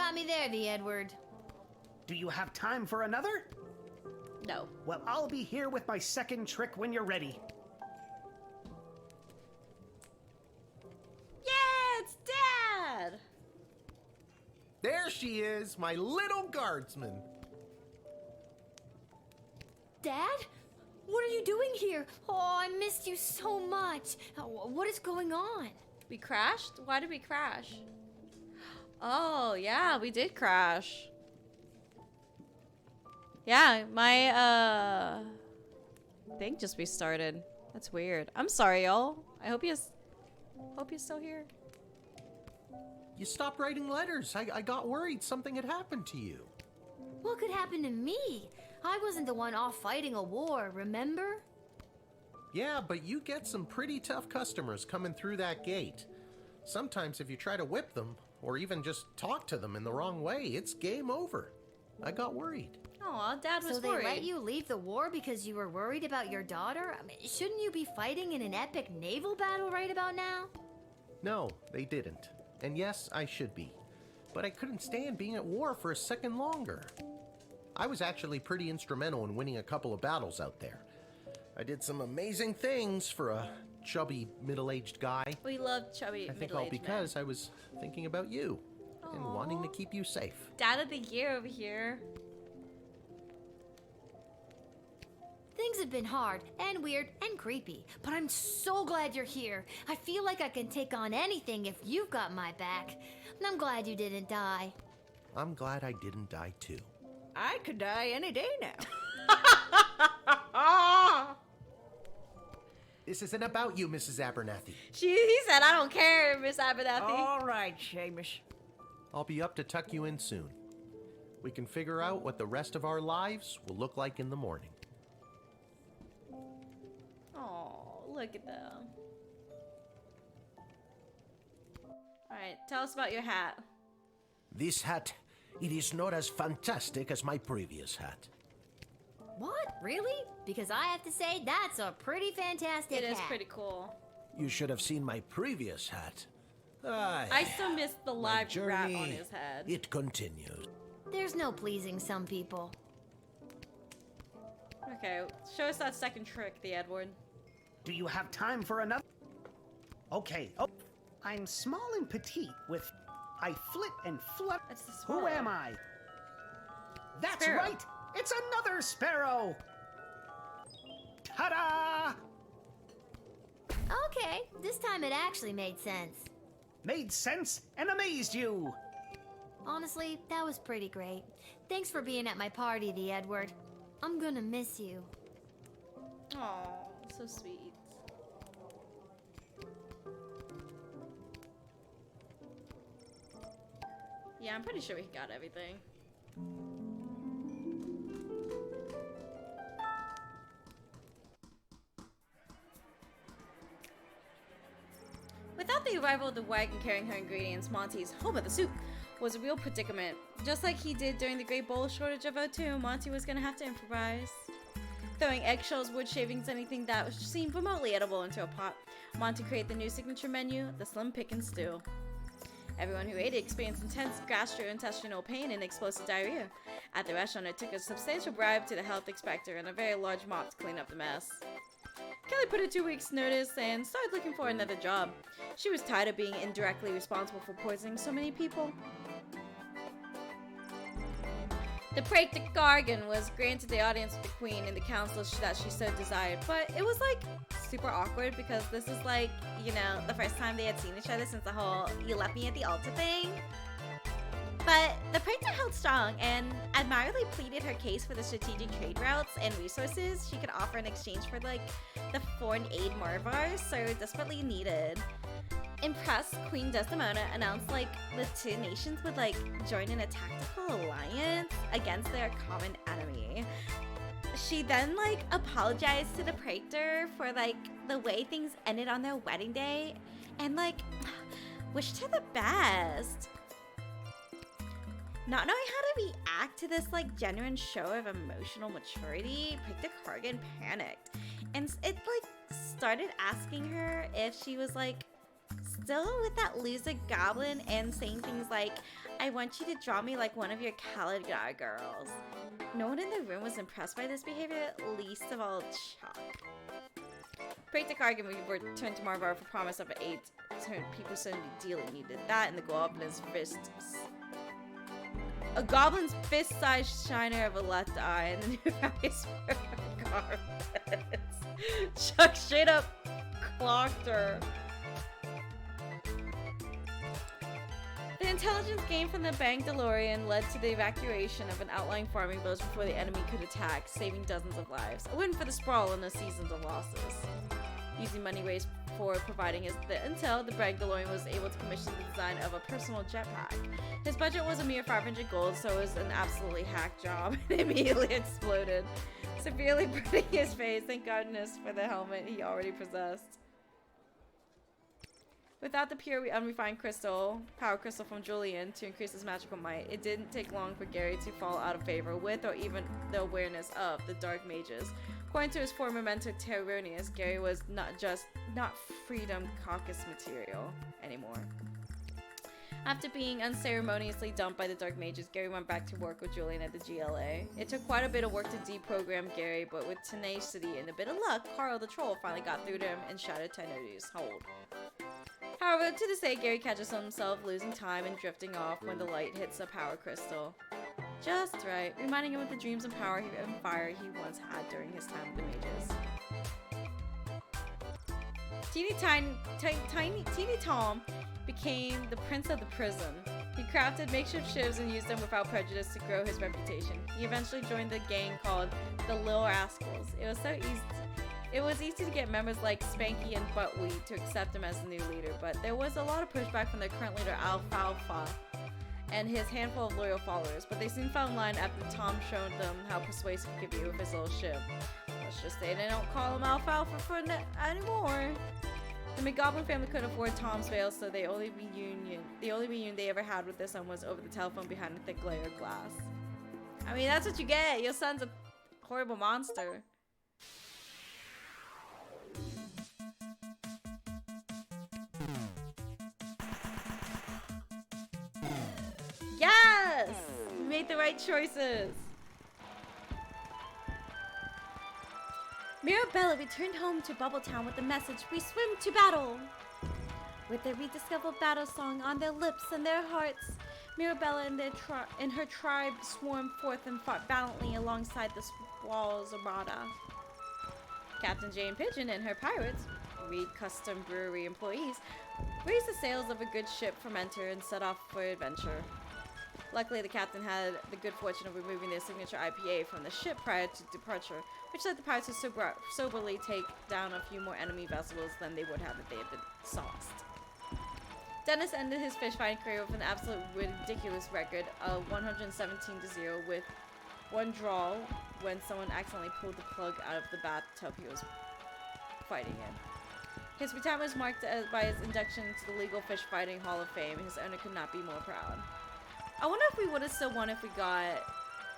got me there, the Edward. Do you have time for another? No. Well, I'll be here with my second trick when you're ready. Yeah, it's Dad! There she is, my little guardsman. Dad? What are you doing here? Oh, I missed you so much. What is going on? We crashed? Why did we crash? Oh, yeah, we did crash. Yeah, my thing just restarted. That's weird. I'm sorry, y'all. I hope you're still here. You stopped writing letters. I got worried something had happened to you. What could happen to me? I wasn't the one off fighting a war, remember? Yeah, but you get some pretty tough customers coming through that gate. Sometimes if you try to whip them, or even just talk to them in the wrong way, it's game over. I got worried. Aw, Dad was So they worried. let you leave the war because you were worried about your daughter? I mean, shouldn't you be fighting in an epic naval battle right about now? No, they didn't. And yes, I should be. But I couldn't stand being at war for a second longer. I was actually pretty instrumental in winning a couple of battles out there. I did some amazing things for a chubby, middle-aged guy. We love chubby I think all middle-aged because I was thinking about you and wanting to keep you safe. Dad of the year over here. Things have been hard and weird and creepy, but I'm so glad you're here. I feel like I can take on anything if you've got my back. And I'm glad you didn't die. I'm glad I didn't die too. I could die any day now. This isn't about you, Mrs. Abernathy. He said, I don't care, Miss Abernathy. All right, Seamus. I'll be up to tuck you in soon. We can figure out what the rest of our lives will look like in the morning. Oh, look at them. Alright, tell us about your hat. This hat, it is not as fantastic as my previous hat. What? Really? Because I have to say, that's a pretty fantastic It is hat. pretty cool. You should have seen my previous hat. I still miss the my live rat on journey, his head. it continues. There's no pleasing some people. Okay, show us that second trick, the Edward. Do you have time for another? Okay. Oh, I'm small and petite with... I flit and flut. That's the Who sparrow. am I? That's Sparrow. right! It's another sparrow! Ta-da! Okay, this time it actually made sense. Made sense and amazed you! Honestly, that was pretty great. Thanks for being at my party, the Edward. I'm gonna miss you. Oh, so sweet. Yeah, I'm pretty sure we got everything. Without the arrival of the wagon carrying her ingredients, Monty's home of the soup was a real predicament. Just like he did during the Great Bowl shortage of O2, Monty was gonna have to improvise. Throwing eggshells, wood shavings, anything that seemed remotely edible into a pot, Monty created the new signature menu, the Slim Pick'n Stew. Everyone who ate it experienced intense gastrointestinal pain and explosive diarrhea. At the restaurant, it took a substantial bribe to the health inspector and a very large mop to clean up the mess. Kelly put a 2 weeks notice and started looking for another job. She was tired of being indirectly responsible for poisoning so many people. The Praetor Gargan was granted the audience with the queen and the council that she so desired, but it was like super awkward because this is like, you know, the first time they had seen each other since the whole "you left me at the altar" thing. But the Praetor held strong and admirably pleaded her case for the strategic trade routes and resources she could offer in exchange for like the foreign aid Marvar so desperately needed. Impressed, Queen Desdemona announced like the two nations would like join in a tactical alliance against their common enemy. She then like apologized to the Praetor for like the way things ended on their wedding day and like wished her the best. Not knowing how to react to this like genuine show of emotional maturity, Praetor Gargan panicked and it like started asking her if she was like still with that loser goblin and saying things like, I want you to draw me like one of your Caligari girls. No one in the room was impressed by this behavior, least of all Chuck. Break the Cargan returned to Marvar for promise of an aid to people suddenly dearly needed that, and the goblin's fist. A goblin's fist-sized shiner of a left eye, and the new eyes for garments. Chuck straight up clocked her. The intelligence gained from the Bank DeLorean led to the evacuation of an outlying farming village before the enemy could attack, saving dozens of lives. A win for the Sprawl and a season of losses. Using money raised for providing the intel, the Bank DeLorean was able to commission the design of a personal jetpack. His budget was a mere 500 gold, so it was an absolutely hack job and immediately exploded, severely burning his face. Thank goodness for the helmet he already possessed. Without the pure unrefined power crystal from Julian to increase his magical might, it didn't take long for Gary to fall out of favor with or even the awareness of the Dark Mages. According to his former mentor Terronius, Gary was not Freedom Caucus material anymore. After being unceremoniously dumped by the Dark Mages, Gary went back to work with Julian at the GLA. It took quite a bit of work to deprogram Gary, but with tenacity and a bit of luck, Carl the Troll finally got through to him and shattered Tenodi's hold. However, to this day, Gary catches himself losing time and drifting off when the light hits a power crystal. Just right, reminding him of the dreams and power and fire he once had during his time with the mages. Teeny Tom became the prince of the prison. He crafted makeshift ships and used them without prejudice to grow his reputation. He eventually joined the gang called the Lil Rascals. It was easy to get members like Spanky and Buttweed to accept him as the new leader, but there was a lot of pushback from their current leader Alfalfa and his handful of loyal followers, but they soon found line after Tom showed them how persuasive he could be with his little ship. Let's just say they don't call him Alfalfa for anymore. The McGoblin family couldn't afford Tom's veil, so the only reunion they ever had with their son was over the telephone behind a thick layer of glass. I mean, that's what you get. Your son's a horrible monster. Yes! We made the right choices. Mirabella returned home to Bubbletown with the message, "We swim to battle!" With their rediscovered battle song on their lips and their hearts, Mirabella and her tribe swarmed forth and fought valiantly alongside the squalls armada. Captain Jane Pigeon and her pirates, Reed Custom Brewery employees, raised the sails of a good ship from Enter and set off for adventure. Luckily, the captain had the good fortune of removing their signature IPA from the ship prior to departure, which led the pirates to soberly take down a few more enemy vessels than they would have if they had been sauced. Dennis ended his fish fighting career with an absolute ridiculous record of 117-0 with one draw when someone accidentally pulled the plug out of the bathtub he was fighting in. His retirement was marked by his induction to the Legal Fish Fighting Hall of Fame, and his owner could not be more proud. I wonder if we would have still won if we got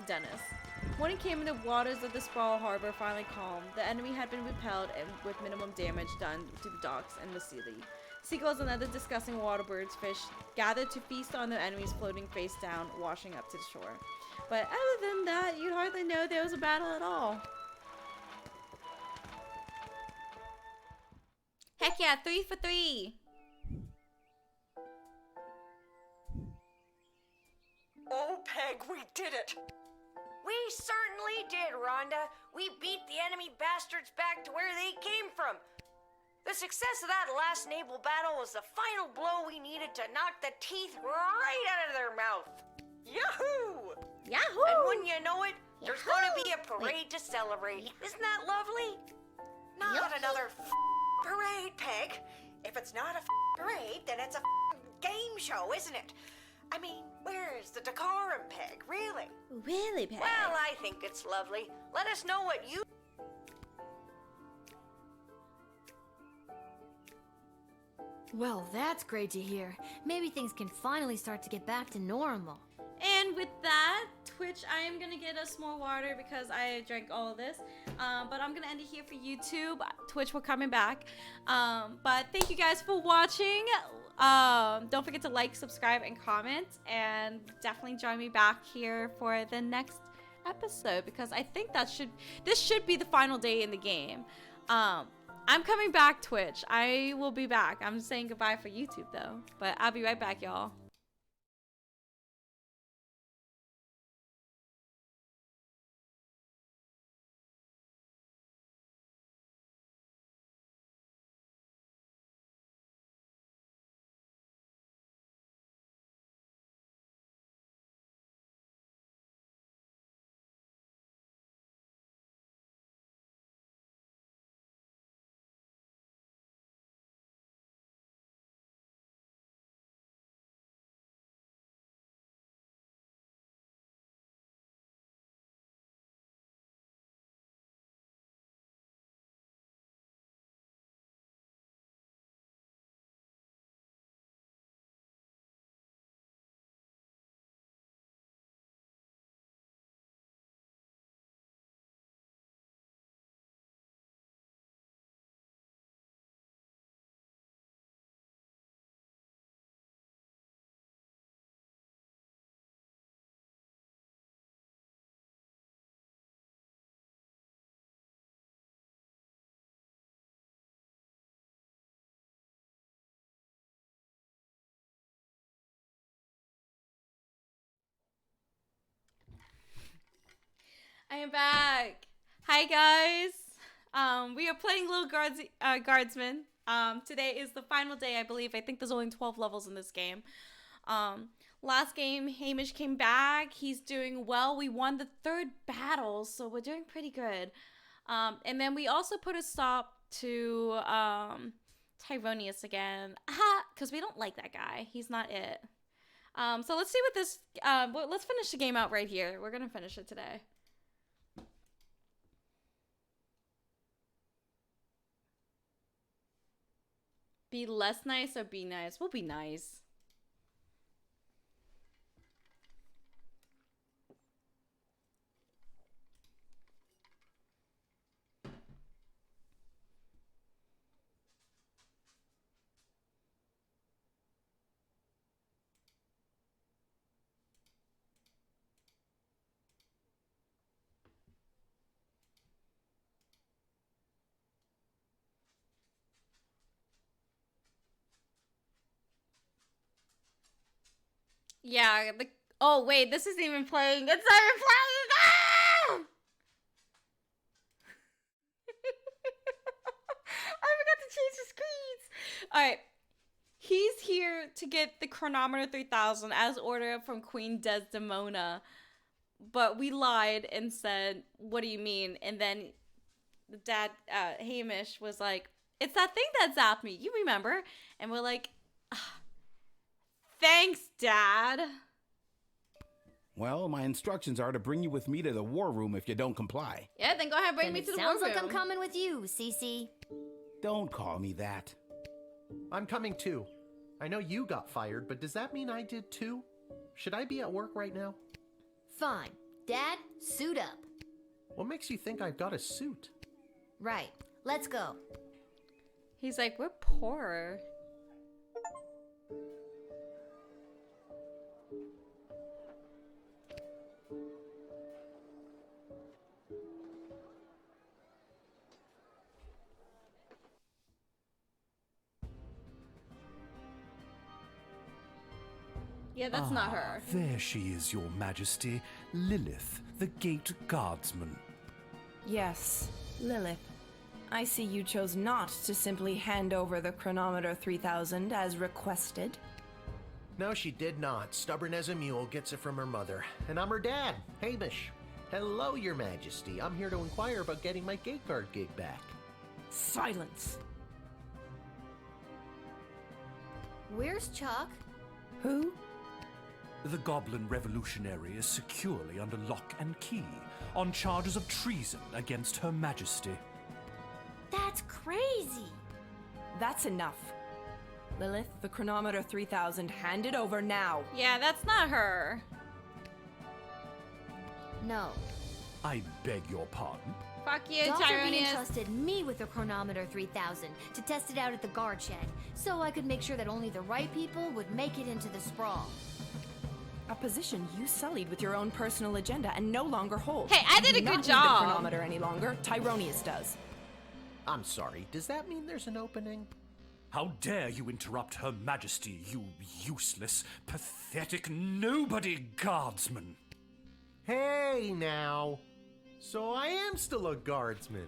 Dennis. Morning came and the waters of the Sprawl Harbor finally calmed. The enemy had been repelled and with minimum damage done to the docks and the sea. Seagulls and other disgusting water birds, fish, gathered to feast on the enemies floating face down, washing up to the shore. But other than that, you'd hardly know there was a battle at all. Heck yeah, 3 for 3! Oh, Peg, we did it! We certainly did, Rhonda. We beat the enemy bastards back to where they came from. The success of that last naval battle was the final blow we needed to knock the teeth right out of their mouth. Yahoo! Yahoo! And when you know it, there's going to be a parade to celebrate. Isn't that lovely? Not another parade, Peg. If it's not a parade, then it's a game show, isn't it? I mean, where's the decorum, Peg? Really? Really, Peg? Well, I think it's lovely. Let us know what you... Well, that's great to hear. Maybe things can finally start to get back to normal. And with that, Twitch, I am gonna get us more water because I drank all of this. But I'm gonna end it here for YouTube. Twitch, we're coming back. But thank you guys for watching. Don't forget to like, subscribe, and comment. And definitely join me back here for the next episode because I think this should be the final day in the game. I'm coming back, Twitch. I will be back. I'm saying goodbye for YouTube though. But I'll be right back, y'all. I am back. Hi guys. We are playing Lil Guardsman. Today is the final day, I believe. I think there's only 12 levels in this game. Last game, Hamish came back. He's doing well. We won the 3rd battle, so we're doing pretty good. And then we also put a stop to Tyronius again. Because we don't like that guy. He's not it. So let's see what this... let's finish the game out right here. We're going to finish it today. Be less nice or be nice? We'll be nice. Yeah, oh wait, this isn't even playing. It's not even playing! Ah! I forgot to change the screens. Alright. He's here to get the chronometer 3000 as ordered from Queen Desdemona. But we lied and said, what do you mean? And then the dad, Hamish, was like, it's that thing that zapped me. You remember? And we're like, thanks, Dad. Well, my instructions are to bring you with me to the war room if you don't comply. Yeah, then go ahead and bring me to the war room. Sounds like I'm coming with you, Cece. Don't call me that. I'm coming too. I know you got fired, but does that mean I did too? Should I be at work right now? Fine. Dad, suit up. What makes you think I've got a suit? Right. Let's go. He's like, we're poor. Yeah, that's not her. There she is, Your Majesty. Lilith, the Gate Guardsman. Yes, Lilith. I see you chose not to simply hand over the chronometer 3000 as requested. No, she did not. Stubborn as a mule, gets it from her mother. And I'm her dad, Hamish. Hello, Your Majesty. I'm here to inquire about getting my gate guard gig back. Silence. Where's Chuck? Who? The Goblin Revolutionary is securely under lock and key on charges of treason against Her Majesty. That's crazy. That's enough. Lilith, the chronometer 3000, hand it over now. Yeah, that's not her. No. I beg your pardon? Fuck you, Dr. B Tyronius. entrusted me with the Chronometer 3000 to test it out at the guard shed, so I could make sure that only the right people would make it into the sprawl. A position you sullied with your own personal agenda and no longer hold. Hey, I You did do a not good need job. The chronometer any longer. Tyronius does. I'm sorry, does that mean there's an opening? How dare you interrupt Her Majesty, you useless, pathetic, nobody guardsman! Hey now! So I am still a guardsman.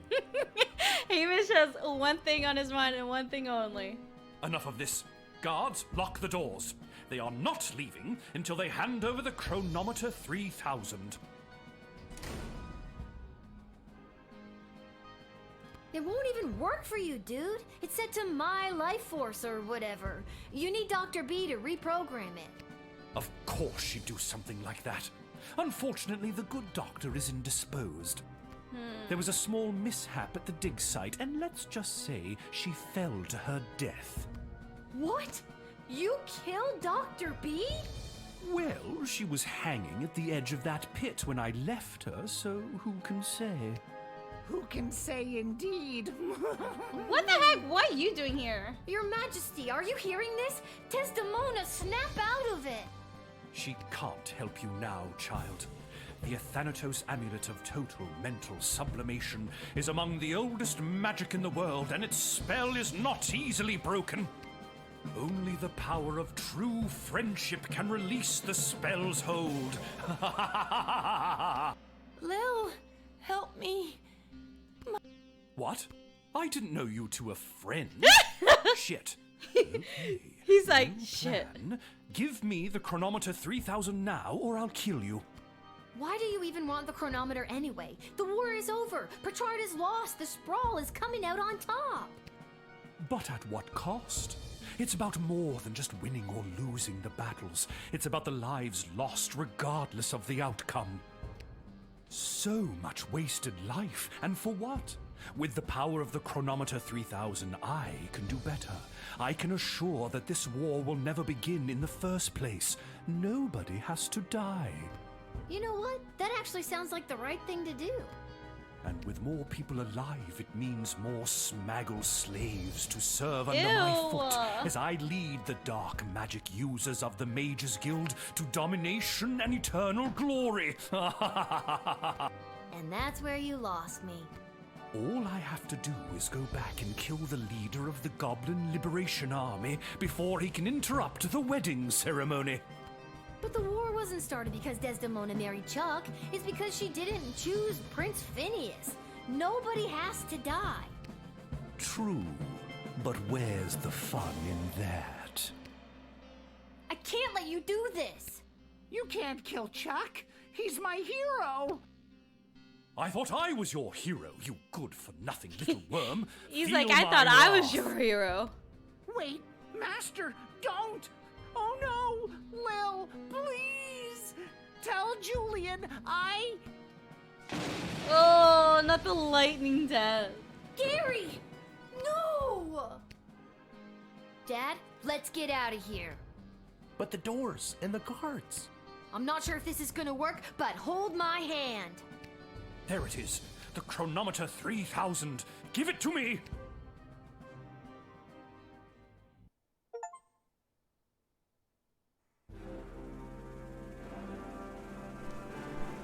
Hamish has one thing on his mind and one thing only. Enough of this. Guards, lock the doors. They are not leaving until they hand over the Chronometer 3000. It won't even work for you, dude. It's set to my life force or whatever. You need Dr. B to reprogram it. Of course she'd do something like that. Unfortunately, the good doctor is indisposed. There was a small mishap at the dig site, and let's just say she fell to her death. What? You killed Dr. B? Well, she was hanging at the edge of that pit when I left her, so who can say? Who can say indeed? What the heck? What are you doing here? Your Majesty, are you hearing this? Desdemona, snap out of it! She can't help you now, child. The Athanatos Amulet of Total Mental Sublimation is among the oldest magic in the world, and its spell is not easily broken. Only the power of true friendship can release the spell's hold. Lil, help me. What? I didn't know you two were friends. Shit. Okay. He's like, New shit. plan. Give me the Chronometer 3000 now, or I'll kill you. Why do you even want the chronometer anyway? The war is over. Petrard is lost. The sprawl is coming out on top. But at what cost? It's about more than just winning or losing the battles. It's about the lives lost regardless of the outcome. So much wasted life, and for what? With the power of the Chronometer 3000, I can do better. I can assure that this war will never begin in the first place. Nobody has to die. You know what? That actually sounds like the right thing to do. And with more people alive, it means more smaggle slaves to serve under my Ew. foot as I lead the dark magic users of the Mages Guild to domination and eternal glory. And that's where you lost me. All I have to do is go back and kill the leader of the Goblin Liberation Army before he can interrupt the wedding ceremony. But the war wasn't started because Desdemona married Chuck. It's because she didn't choose Prince Phineas. Nobody has to die. True, but where's the fun in that? I can't let you do this. You can't kill Chuck. He's my hero. I thought I was your hero, you good-for-nothing little worm. He's Feel like, I my thought I was wrath. your hero. Wait, Master, don't. Oh no, Lil, please. Tell Julian Oh, not the lightning death. Gary! No! Dad, let's get out of here. But the doors and the guards. I'm not sure if this is gonna work, but hold my hand. There it is, the Chronometer 3000. Give it to me!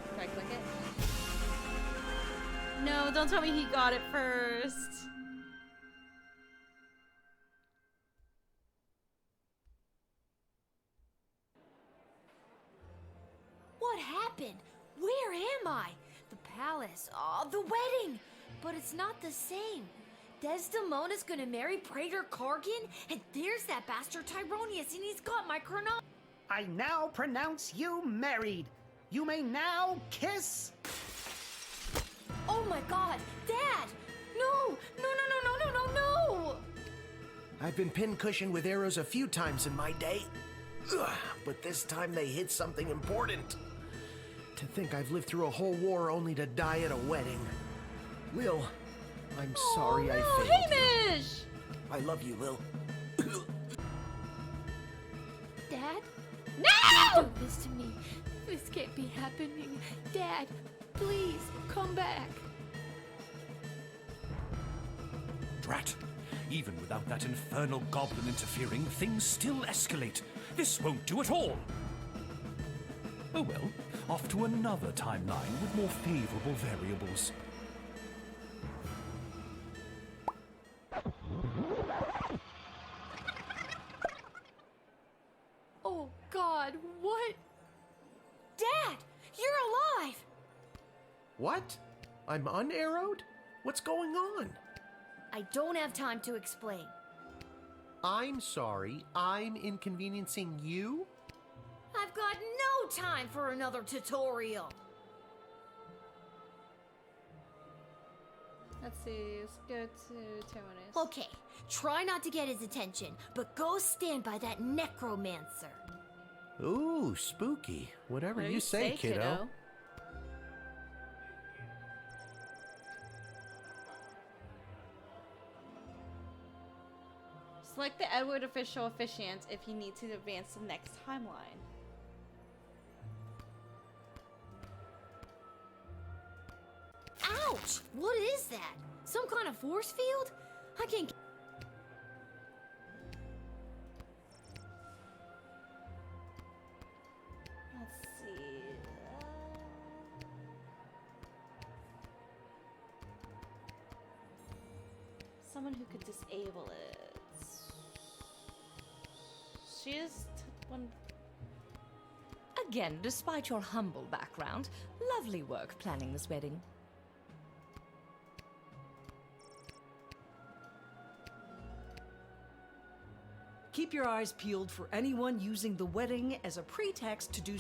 Can I click it? No, don't tell me he got it first. What happened? Where am I? The palace. Oh, the wedding. But it's not the same. Desdemona's gonna marry Praetor Kargan, and there's that bastard Tyronius, and he's got my chronometer. I now pronounce you married. You may now kiss. Oh my god, Dad! No! No, no, no, no, no, no, no! I've been pincushioned with arrows a few times in my day. Ugh, but this time they hit something important. To think I've lived through a whole war only to die at a wedding. Lil, I'm sorry I failed you. Hamish! I love you, Lil. Dad? No! Don't do this to me. This can't be happening. happening? Dad, please, come back. Drat! Even without that infernal goblin interfering, things still escalate. This won't do at all! Oh well, off to another timeline with more favorable variables. Oh, God, what? Dad, you're alive! What? I'm unarrowed? What's going on? I don't have time to explain. I'm sorry, I'm inconveniencing you? I've got no time for another tutorial. Let's see. Let's go to Terminus. Okay, try not to get his attention, but go stand by that necromancer. Ooh, spooky. Whatever you say, kiddo. Select the Edward official officiant if you need to advance to the next timeline. Ouch! What is that? Some kind of force field? I can't. Let's see. Someone who could disable it. She is one. Again, despite your humble background, lovely work planning this wedding. Keep your eyes peeled for anyone using the wedding as a pretext to do.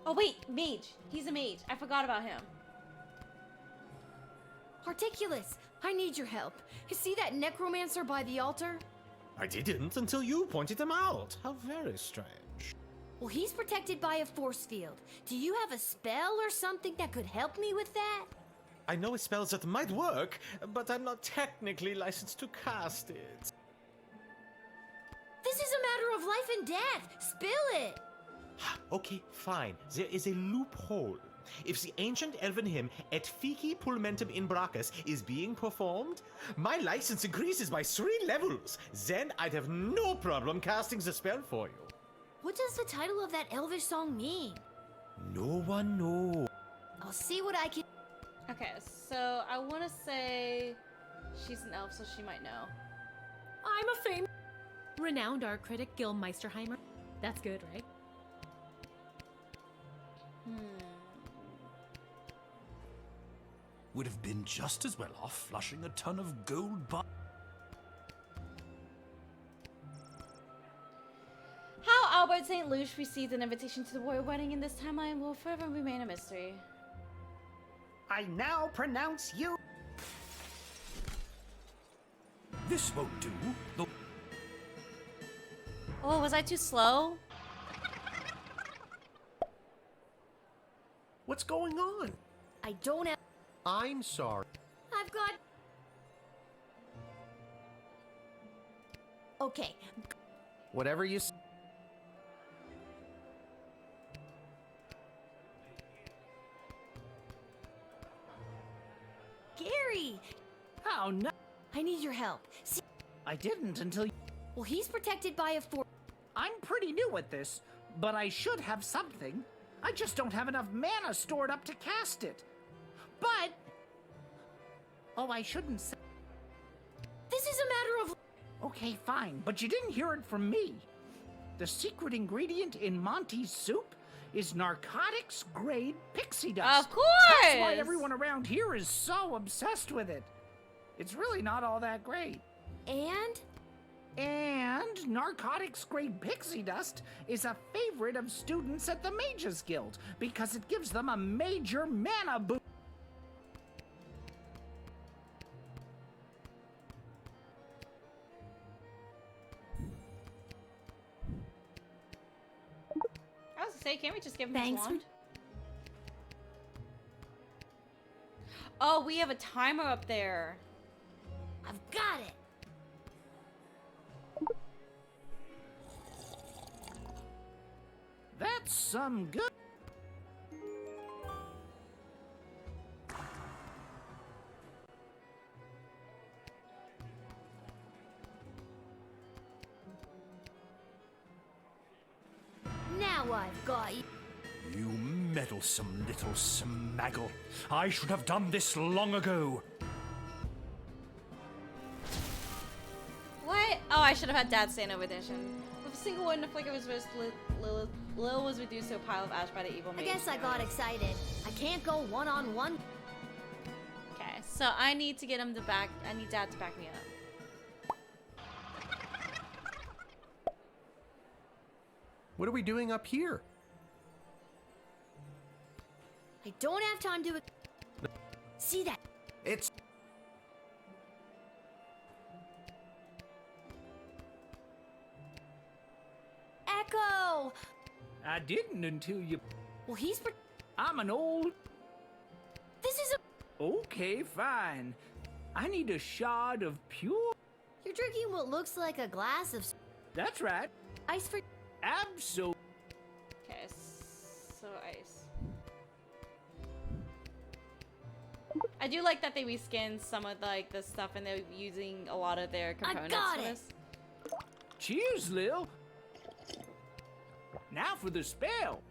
Oh wait, mage. He's a mage. I forgot about him. Articulus, I need your help. You see that necromancer by the altar? I didn't until you pointed him out. How very strange. Well, he's protected by a force field. Do you have a spell or something that could help me with that? I know spells that might work, but I'm not technically licensed to cast it. This is a matter of life and death. Spill it. Okay, fine. There is a loophole. If the ancient elven hymn Et Fici Pulmentum in Brachus is being performed, my license increases by 3 levels. Then I'd have no problem casting the spell for you. What does the title of that elvish song mean? No one knows. I'll see what I can. Okay, so I want to say she's an elf, so she might know. I'm a famous renowned art critic, Gil Meisterheimer. That's good, right? Would have been just as well off flushing a ton of gold How Albert St. Luce received an invitation to the royal wedding in this timeline will forever remain a mystery. I now pronounce you. This won't do. Oh, was I too slow? What's going on? I don't have. I'm sorry. I've got. Okay. Whatever you say. Gary! Oh no! I need your help. See, I didn't until you. well, he's protected by a force. I'm pretty new at this, but I should have something. I just don't have enough mana stored up to cast it. But. Oh, I shouldn't say. This is a matter of. Okay, fine, but you didn't hear it from me. The secret ingredient in Monty's soup is narcotics grade pixie dust. Of course! That's why everyone around here is so obsessed with it. It's really not all that great. And? And narcotics grade pixie dust is a favorite of students at the Mages Guild because it gives them a major mana boost. I was gonna say, can't we just give him Thanks. his wand? Oh, we have a timer up there. I've got it. some good. Now I've got you. You meddlesome little smaggle. I should have done this long ago. What? Oh, I should have had Dad stand over there. With a single word and a flick of his wrist, Lil was reduced to a pile of ash by the evil I mage. guess I got excited. I can't go one-on-one. Okay, so I need to get him to back. I need Dad to back me up. What are we doing up here? I don't have time to... See that? It's... Echo! I didn't until you. Well, he's... I'm an old. This is a... Okay, fine. I need a shard of pure. You're drinking what looks like a glass of... That's right. Ice for... Absolutely. Okay, so ice. I do like that they reskinned some of like the stuff and they're using a lot of their components for this. Cheers, Lil. Now for the spell.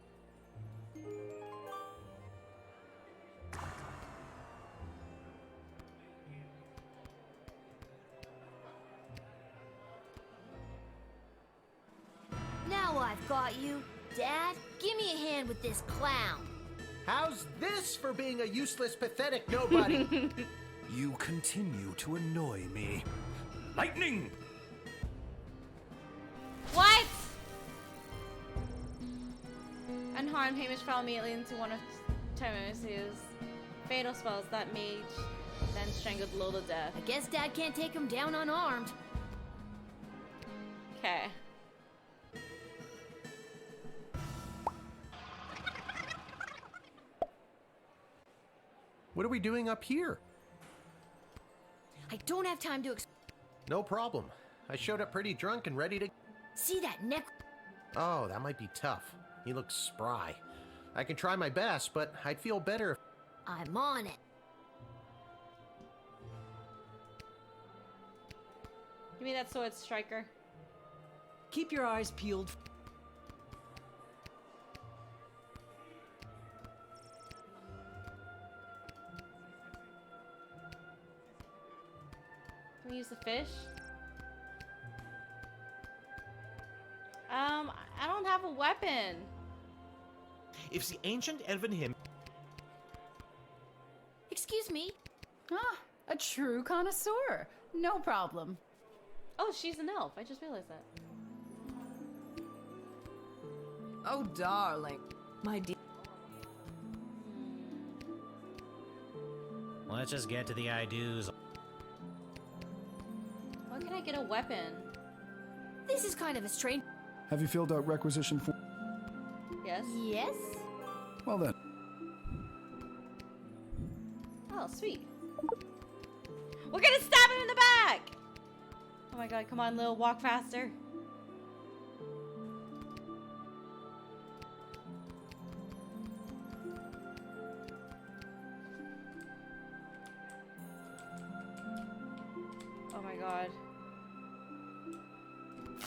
Now I've got you. Dad, give me a hand with this clown. How's this for being a useless, pathetic nobody? You continue to annoy me. Lightning! What? Unharmed, Hamish fell immediately into one of Terminus's fatal spells that mage then strangled Lil to death. I guess Dad can't take him down unarmed. Okay. What are we doing up here? I don't have time to... No problem. I showed up pretty drunk and ready to... See that neck... Oh, that might be tough. He looks spry. I can try my best, but I'd feel better if... I'm on it. Give me that sword, Striker. Keep your eyes peeled. Can we use the fish? I don't have a weapon. If the ancient elven hymn... Excuse me? Ah, a true connoisseur. No problem. Oh, she's an elf. I just realized that. Oh, darling. My dear. Let's just get to the I-do's. Why can I get a weapon? This is kind of a strange... Have you filled out requisition form? Yes. Yes? Well then. Oh, sweet. We're gonna stab him in the back! Oh my god, come on, Lil, walk faster. Oh my god.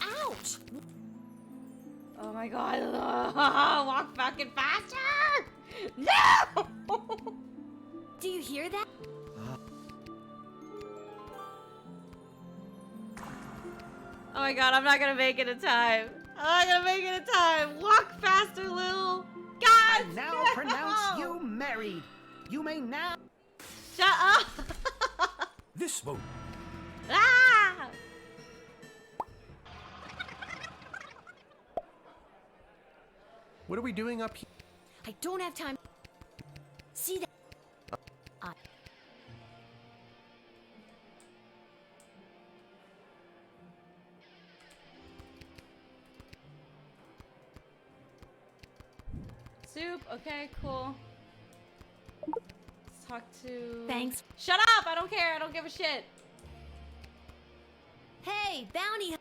Ouch! Oh my god. Walk fucking faster! No! Do you hear that? Oh my god, I'm not gonna make it in time. I'm not gonna make it in time. Walk faster, Lil. God! I now pronounce you married. You may now... Shut up! This won't... Ah! What are we doing up here? I don't have time... See that... Soup, okay, cool. Let's talk to... Thanks. Shut up! I don't care, I don't give a shit. Hey, bounty...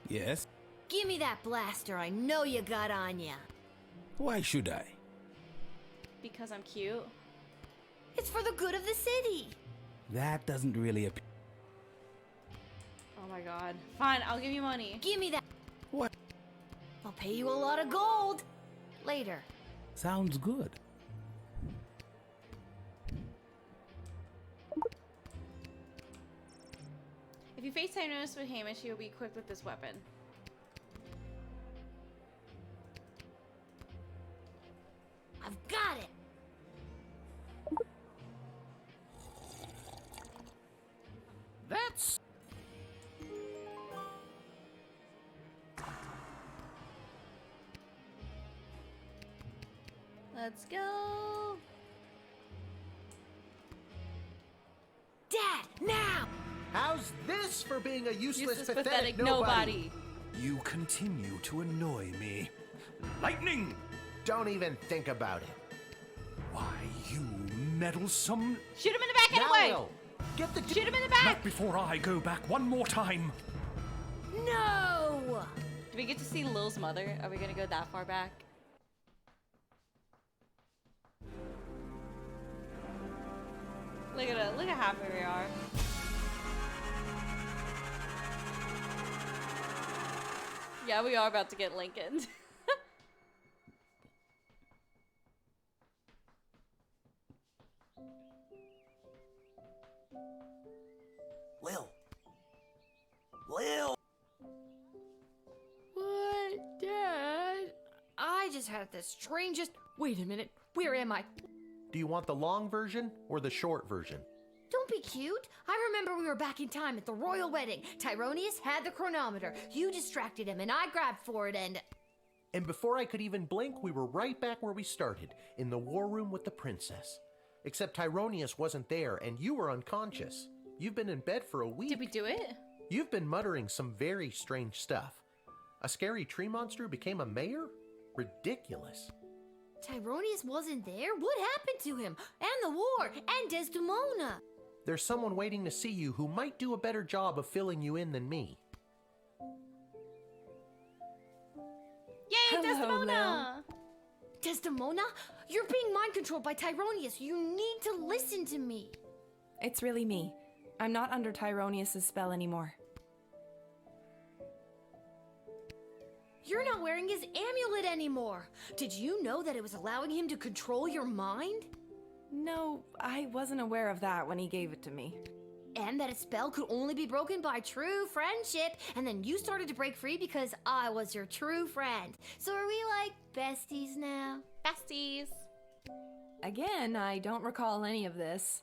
Yes? Give me that blaster I know you got on ya. Why should I? Because I'm cute. It's for the good of the city. That doesn't really appeal. Oh my god. Fine, I'll give you money. Give me that. What? I'll pay you a lot of gold. Later. Sounds good. If you face Tyrannus with Hamish, he will be equipped with this weapon. I've got it. That's... Let's go. Dad, now! How's this for being a useless, pathetic nobody? You continue to annoy me. Lightning! Don't even think about it. Why, you meddlesome... Shoot him in the back Now, anyway! Will, get the... Shoot him in the back! Not before I go back one more time. No! Do we get to see Lil's mother? Are we gonna go that far back? Look at how happy we are. Yeah, we are about to get Lincoln. Lil. Lil! What, Dad? I just had the strangest... Wait a minute. Where am I? Do you want the long version or the short version? Don't be cute. I remember we were back in time at the royal wedding. Tyronius had the chronometer. You distracted him and I grabbed for it and... And before I could even blink, we were right back where we started, in the war room with the princess. Except Tyronius wasn't there and you were unconscious. You've been in bed for a week. Did we do it? You've been muttering some very strange stuff. A scary tree monster became a mayor? Ridiculous. Tyronius wasn't there? What happened to him? And the war? And Desdemona? There's someone waiting to see you who might do a better job of filling you in than me. Yay, Hello, Desdemona! Desdemona? You're being mind controlled by Tyronius. You need to listen to me. It's really me. I'm not under Tyronius' spell anymore. You're not wearing his amulet anymore. Did you know that it was allowing him to control your mind? No, I wasn't aware of that when he gave it to me. And that a spell could only be broken by true friendship. And then you started to break free because I was your true friend. So are we like besties now? Besties. Again, I don't recall any of this.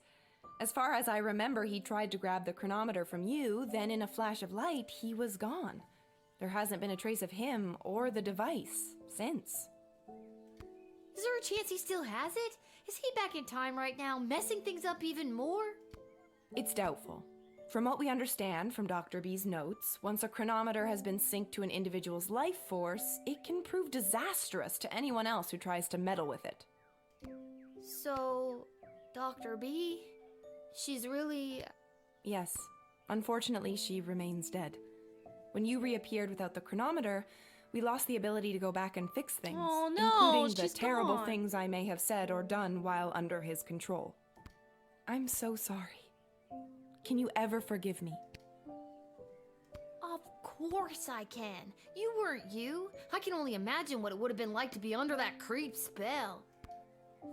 As far as I remember, he tried to grab the chronometer from you, then in a flash of light, he was gone. There hasn't been a trace of him or the device since. Is there a chance he still has it? Is he back in time right now, messing things up even more? It's doubtful. From what we understand from Dr. B's notes, once a chronometer has been synced to an individual's life force, it can prove disastrous to anyone else who tries to meddle with it. So, Dr. B, she's really... Yes. Unfortunately, she remains dead. When you reappeared without the chronometer, we lost the ability to go back and fix things, Oh no, including the she's terrible gone. things I may have said or done while under his control. I'm so sorry. Can you ever forgive me? Of course I can. You weren't you. I can only imagine what it would have been like to be under that creep spell.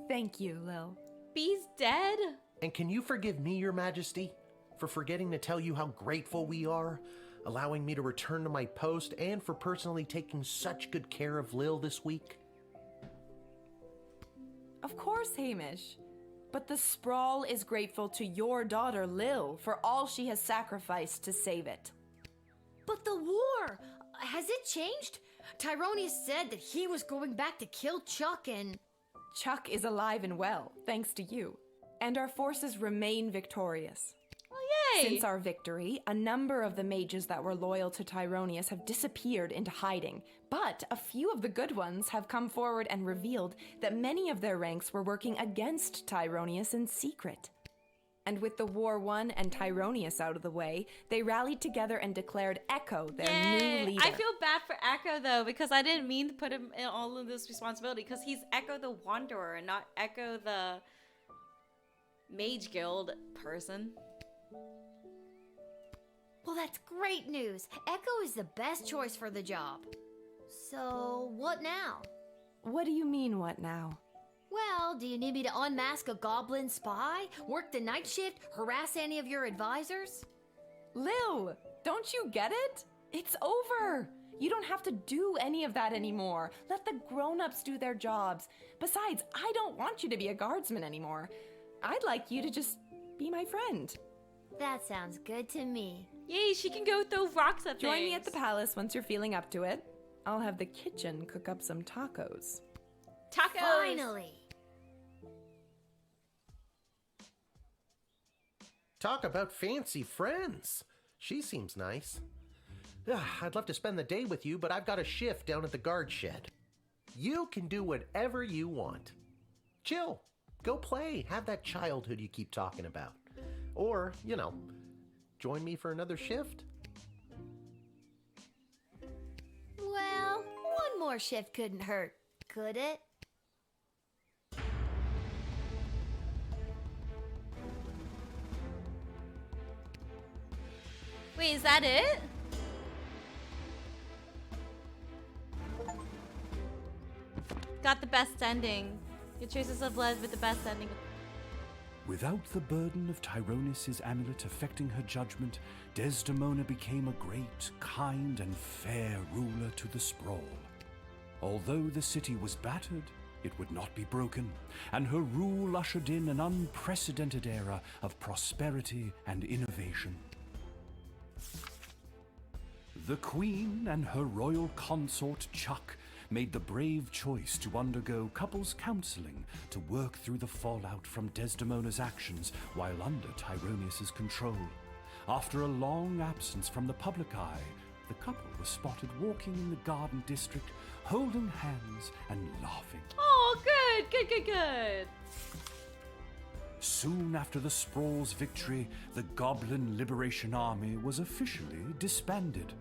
Thank you, Lil. B's dead? And can you forgive me, Your Majesty, for forgetting to tell you how grateful we are, allowing me to return to my post, and for personally taking such good care of Lil this week? Of course, Hamish. But the Sprawl is grateful to your daughter, Lil, for all she has sacrificed to save it. But the war, has it changed? Tyronius said that he was going back to kill Chuck and... Chuck is alive and well, thanks to you. And our forces remain victorious. Oh, yay! Since our victory, a number of the mages that were loyal to Tyronius have disappeared into hiding, but a few of the good ones have come forward and revealed that many of their ranks were working against Tyronius in secret. And with the war won and Tyronius out of the way, they rallied together and declared Echo their Yay. new leader. I feel bad for Echo though, because I didn't mean to put him in all of this responsibility, because he's Echo the Wanderer and not Echo the Mage Guild person. Well, that's great news. Echo is the best choice for the job. So, what now? What do you mean, what now? Well, do you need me to unmask a goblin spy, work the night shift, harass any of your advisors? Lil, don't you get it? It's over. You don't have to do any of that anymore. Let the grown-ups do their jobs. Besides, I don't want you to be a guardsman anymore. I'd like you to just be my friend. That sounds good to me. Yay, she can go throw rocks at Join me things. at the palace once you're feeling up to it. I'll have the kitchen cook up some tacos. Tacos! Finally! Talk about fancy friends. She seems nice. I'd love to spend the day with you, but I've got a shift down at the guard shed. You can do whatever you want. Chill. Go play. Have that childhood you keep talking about. Or, join me for another shift. Well, one more shift couldn't hurt, could it? Wait, is that it? Got the best ending. Your choices have led with the best ending. Without the burden of Tyronius' amulet affecting her judgment, Desdemona became a great, kind, and fair ruler to the sprawl. Although the city was battered, it would not be broken, and her rule ushered in an unprecedented era of prosperity and innovation. The Queen and her royal consort Chuck made the brave choice to undergo couples counseling to work through the fallout from Desdemona's actions while under Tyronius' control. After a long absence from the public eye, the couple was spotted walking in the garden district, holding hands and laughing. Oh, good. Soon after the Sprawl's victory, the Goblin Liberation Army was officially disbanded.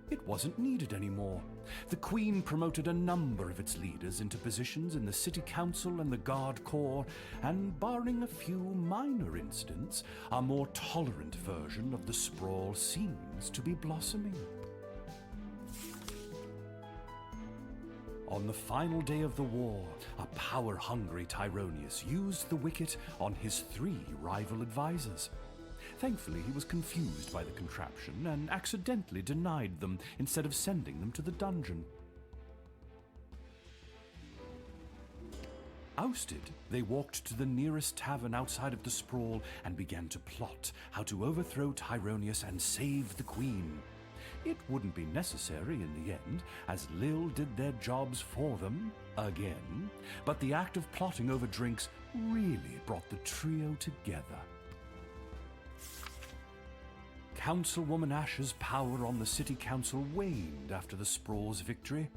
It wasn't needed anymore. The Queen promoted a number of its leaders into positions in the City Council and the Guard Corps, and barring a few minor incidents, a more tolerant version of the Sprawl seems to be blossoming. On the final day of the war, a power-hungry Tyronius used the wicket on his 3 rival advisors. Thankfully, he was confused by the contraption and accidentally denied them instead of sending them to the dungeon. Ousted, they walked to the nearest tavern outside of the Sprawl and began to plot how to overthrow Tyronius and save the Queen. It wouldn't be necessary in the end, as Lil did their jobs for them, again, but the act of plotting over drinks really brought the trio together. Councilwoman Ash's power on the City Council waned after the Sprawl's victory.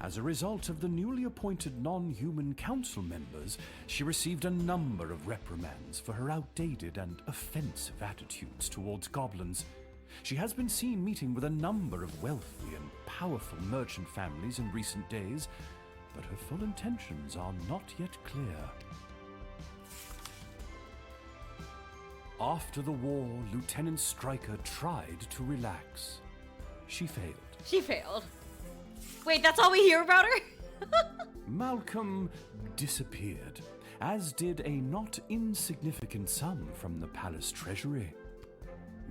As a result of the newly appointed non-human council members, she received a number of reprimands for her outdated and offensive attitudes towards goblins. She has been seen meeting with a number of wealthy and powerful merchant families in recent days, but her full intentions are not yet clear. After the war, Lieutenant Stryker tried to relax. She failed. Wait, that's all we hear about her? Malcolm disappeared, as did a not insignificant sum from the palace treasury.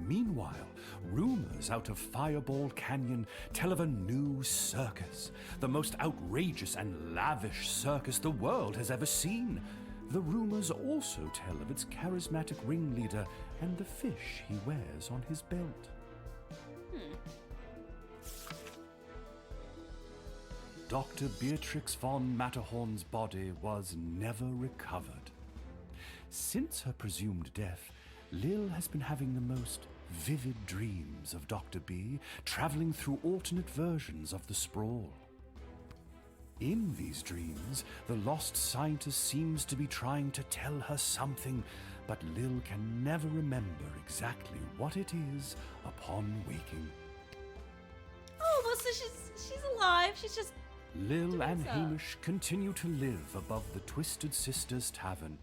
Meanwhile, rumors out of Fireball Canyon tell of a new circus, the most outrageous and lavish circus the world has ever seen. The rumors also tell of its charismatic ringleader and the fish he wears on his belt. Dr. Beatrix von Matterhorn's body was never recovered. Since her presumed death, Lil has been having the most vivid dreams of Dr. B, traveling through alternate versions of the Sprawl. In these dreams, the lost scientist seems to be trying to tell her something but Lil can never remember exactly what it is upon waking. Oh, well, so she's alive. She's just Lil and so. Hamish continue to live above the Twisted Sisters Tavern.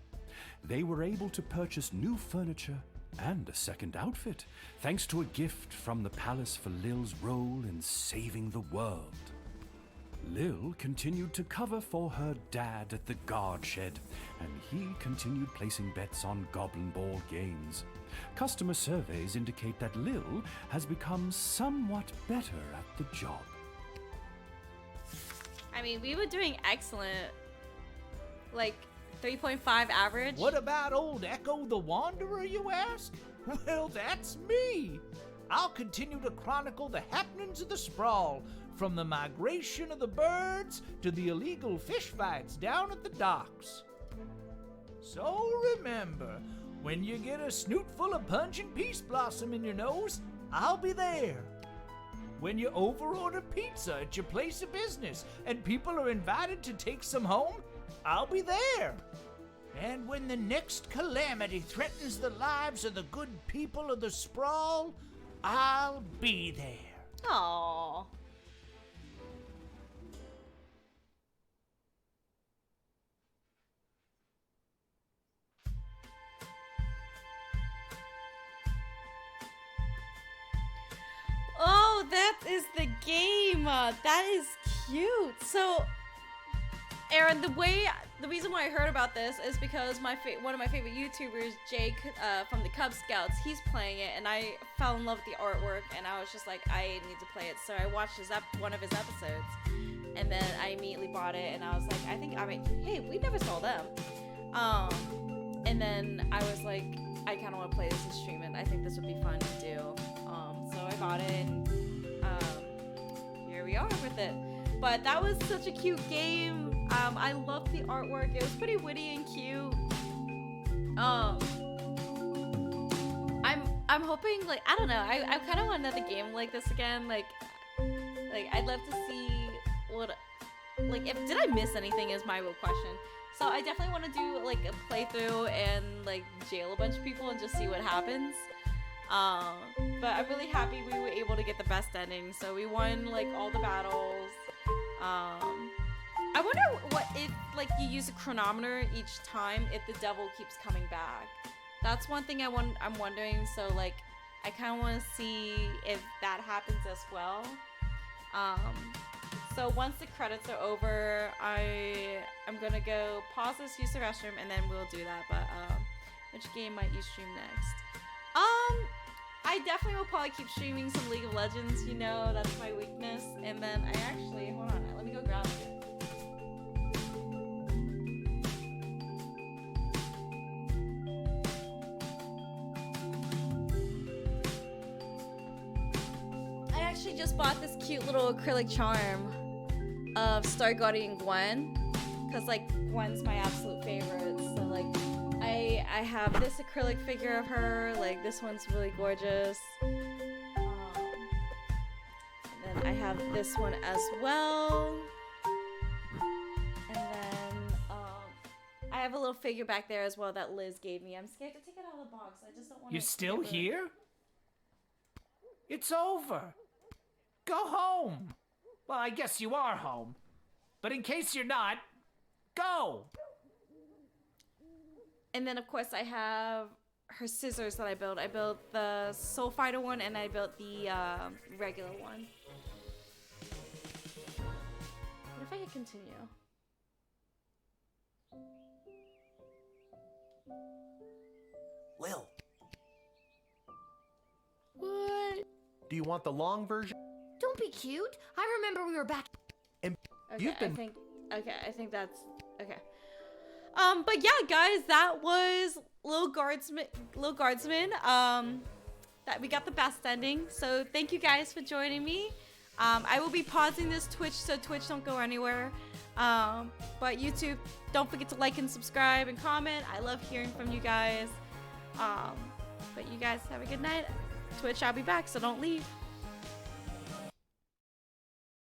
They were able to purchase new furniture and a second outfit, thanks to a gift from the palace for Lil's role in saving the world. Lil continued to cover for her dad at the guard shed, and he continued placing bets on Goblin Ball games. Customer surveys indicate that Lil has become somewhat better at the job. I mean, we were doing excellent. Like 3.5 average. What about old Echo the Wanderer, you ask? Well, that's me. I'll continue to chronicle the happenings of the sprawl, from the migration of the birds to the illegal fish fights down at the docks. So remember, when you get a snoot full of pungent peace blossom in your nose, I'll be there. When you overorder pizza at your place of business and people are invited to take some home, I'll be there. And when the next calamity threatens the lives of the good people of the sprawl, I'll be there. Aww. Oh, that is the game. That is cute. So, Aaron, the reason why I heard about this is because one of my favorite YouTubers, Jake from the Cub Scouts, he's playing it, and I fell in love with the artwork, and I was just like, I need to play it. So I watched one of his episodes, and then I immediately bought it, and I was like, hey, we never saw them. And then I was like, I kind of want to play this and stream it. I think this would be fun to do. So I bought it, and here we are with it. But that was such a cute game. I loved the artwork. It was pretty witty and cute. I'm hoping, like, I don't know. I kind of want another game like this again. Like I'd love to see what, like, did I miss anything is my real question. So I definitely want to do like a playthrough and like jail a bunch of people and just see what happens. But I'm really happy we were able to get the best ending. So we won like all the battles. I wonder what if like you use a chronometer each time if the devil keeps coming back. That's one thing I'm wondering. So like I kind of want to see if that happens as well. So once the credits are over, I'm gonna go pause this, use the restroom, and then we'll do that. But which game might you stream next? I definitely will probably keep streaming some League of Legends. You know, that's my weakness. And then I actually, hold on, let me go grab it. I actually just bought this cute little acrylic charm of Star Guardian Gwen, because like Gwen's my absolute favorite. So like I have this acrylic figure of her, like this one's really gorgeous. And then I have this one as well. And then I have a little figure back there as well that Liz gave me. I'm scared to take it out of the box. I just don't want to. You still here? It's over. Go home. Well, I guess you are home. But in case you're not, go. And then, of course, I have her scissors that I built. I built the Soul Fighter one, and I built the regular one. What if I could continue? Lil, What? Do you want the long version? Don't be cute. I remember we were back. And Okay, you've been... I think that's okay. But yeah, guys, that was Lil Guardsman. That we got the best ending. So thank you guys for joining me. I will be pausing this Twitch, so Twitch don't go anywhere. But YouTube, don't forget to like and subscribe and comment. I love hearing from you guys. But you guys have a good night. Twitch, I'll be back, so don't leave.